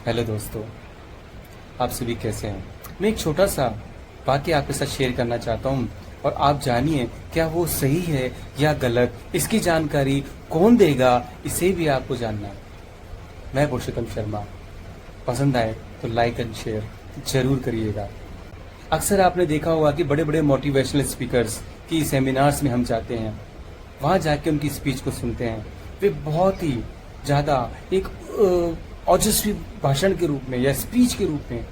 Hello दोस्तों, आप सभी कैसे हैं। मैं एक छोटा सा वाक्य आपके साथ शेयर करना चाहता हूँ और आप जानिए क्या वो सही है या गलत। इसकी जानकारी कौन देगा, इसे भी आपको जानना है। मैं पुरुषोत्तम शर्मा। पसंद आए तो लाइक एंड शेयर जरूर करिएगा। अक्सर आपने देखा होगा कि बड़े बड़े मोटिवेशनल स्पीकर्स की सेमिनार्स में हम जाते हैं, वहाँ जाके उनकी स्पीच को सुनते हैं। वे बहुत ही ज़्यादा एक ओजस्वी भाषण के रूप में या स्पीच के रूप में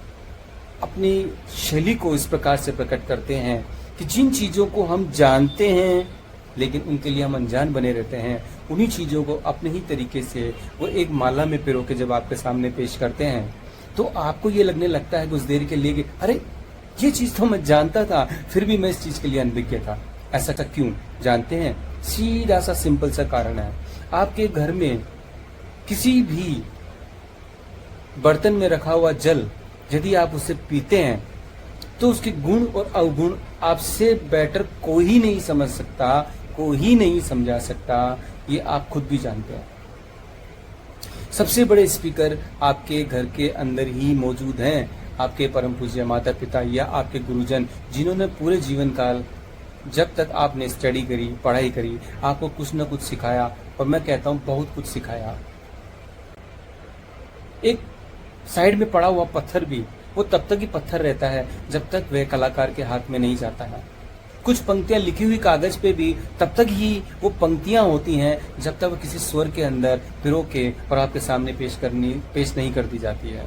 अपनी शैली को इस प्रकार से प्रकट करते हैं कि जिन चीज़ों को हम जानते हैं लेकिन उनके लिए हम अनजान बने रहते हैं, उन्हीं चीज़ों को अपने ही तरीके से वो एक माला में पिरो के जब आपके सामने पेश करते हैं तो आपको ये लगने लगता है कुछ देर के लिए कि अरे ये चीज़ तो मैं जानता था, फिर भी मैं इस चीज़ के लिए अनभिज्ञ था। ऐसा क्यों जानते हैं? सीधा सा सिंपल सा कारण है। आपके घर में किसी भी बर्तन में रखा हुआ जल यदि आप उसे पीते हैं तो उसके गुण और अवगुण आपसे बेटर कोई नहीं समझ सकता, कोई नहीं समझा सकता। ये आप खुद भी जानते हैं। सबसे बड़े स्पीकर आपके घर के अंदर ही मौजूद हैं। आपके परम पूज्य माता पिता या आपके गुरुजन, जिन्होंने पूरे जीवन काल जब तक आपने स्टडी करी, पढ़ाई करी, आपको कुछ न कुछ सिखाया। और मैं कहता हूँ बहुत कुछ सिखाया। एक साइड में पड़ा हुआ पत्थर भी वो तब तक ही पत्थर रहता है जब तक वह कलाकार के हाथ में नहीं जाता है। कुछ पंक्तियां लिखी हुई कागज पे भी तब तक ही वो पंक्तियां होती हैं जब तक वो किसी स्वर के अंदर पिरो के और आपके सामने पेश नहीं कर दी जाती है।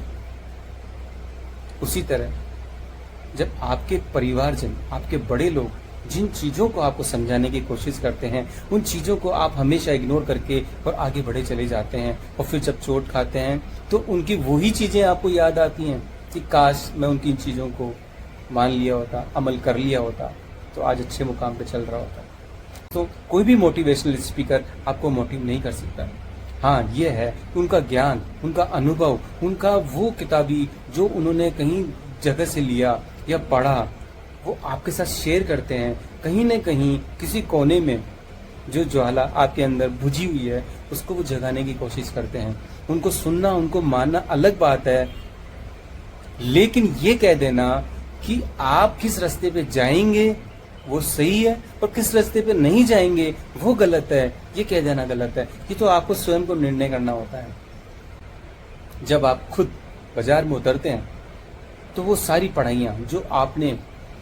उसी तरह जब आपके परिवारजन, आपके बड़े लोग जिन चीजों को आपको समझाने की कोशिश करते हैं, उन चीजों को आप हमेशा इग्नोर करके और आगे बढ़े चले जाते हैं और फिर जब चोट खाते हैं तो उनकी वही चीजें आपको याद आती हैं कि काश मैं उनकी इन चीजों को मान लिया होता, अमल कर लिया होता तो आज अच्छे मुकाम पे चल रहा होता। तो कोई भी मोटिवेशनल स्पीकर आपको मोटिव नहीं कर सकता। हाँ, ये है कि उनका ज्ञान, उनका अनुभव, उनका वो किताबी जो उन्होंने कहीं जगह से लिया या पढ़ा, वो आपके साथ शेयर करते हैं। कहीं न कहीं किसी कोने में जो ज्वाला आपके अंदर बुझी हुई है उसको वो जगाने की कोशिश करते हैं। उनको सुनना, उनको मानना अलग बात है, लेकिन ये कह देना कि आप किस रास्ते पे जाएंगे वो सही है और किस रास्ते पे नहीं जाएंगे वो गलत है, ये कह देना गलत है। ये तो आपको स्वयं को निर्णय करना होता है। जब आप खुद बाजार में उतरते हैं तो वो सारी पढ़ाइयाँ जो आपने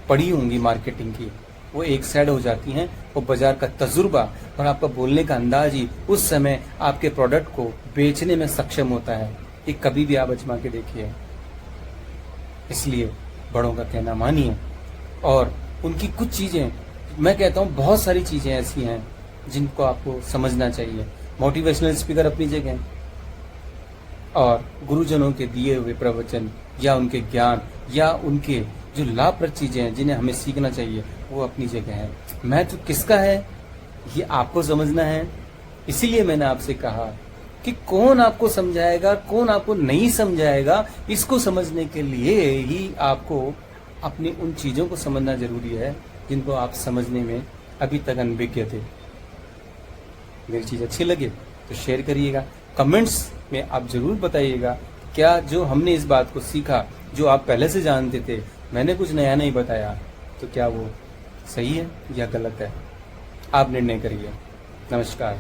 पढ़ी होंगी मार्केटिंग की, वो एक साइड हो जाती हैं। वो बाजार का तजुर्बा और आपका बोलने का अंदाज ही उस समय आपके प्रोडक्ट को बेचने में सक्षम होता है। ये कभी भी आप आजमा के देखिए। इसलिए बड़ों का कहना मानिए और उनकी कुछ चीज़ें, मैं कहता हूँ बहुत सारी चीज़ें ऐसी हैं जिनको आपको समझना चाहिए। मोटिवेशनल स्पीकर अपनी जगह और गुरुजनों के दिए हुए प्रवचन या उनके ज्ञान या उनके जो लाभप्रद चीजें हैं जिन्हें हमें सीखना चाहिए वो अपनी जगह है। महत्व किसका है ये आपको समझना है। इसीलिए मैंने आपसे कहा कि कौन आपको समझाएगा, कौन आपको नहीं समझाएगा, इसको समझने के लिए ही आपको अपनी उन चीजों को समझना जरूरी है जिनको आप समझने में अभी तक अनभिज्ञ थे। मेरी चीज अच्छी लगे तो शेयर करिएगा। कमेंट्स में आप जरूर बताइएगा क्या जो हमने इस बात को सीखा, जो आप पहले से जानते थे, मैंने कुछ नया नहीं बताया, तो क्या वो सही है या गलत है। आप निर्णय करिए। नमस्कार।